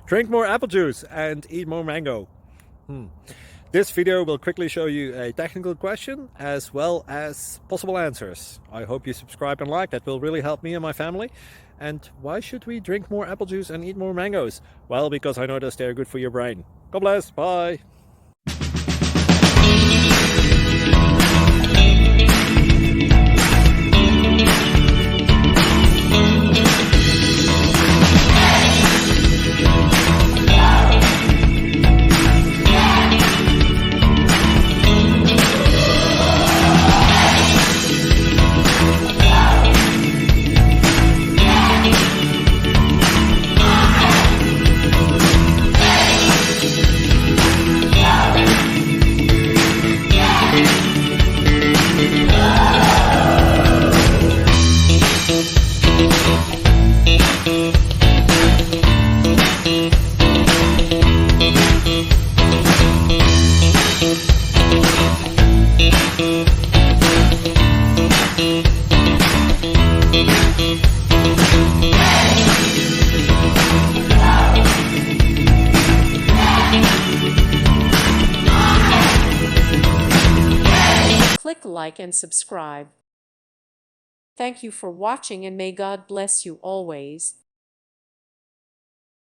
Drink more apple juice and eat more mango. This video will quickly show you a technical question as well as possible answers. I hope you subscribe and like, that will really help me and my family. And why should we drink more apple juice and eat more mangoes? Well, because I noticed they're good for your brain. God bless, bye! Click like and subscribe. Thank you for watching, and may God bless you always.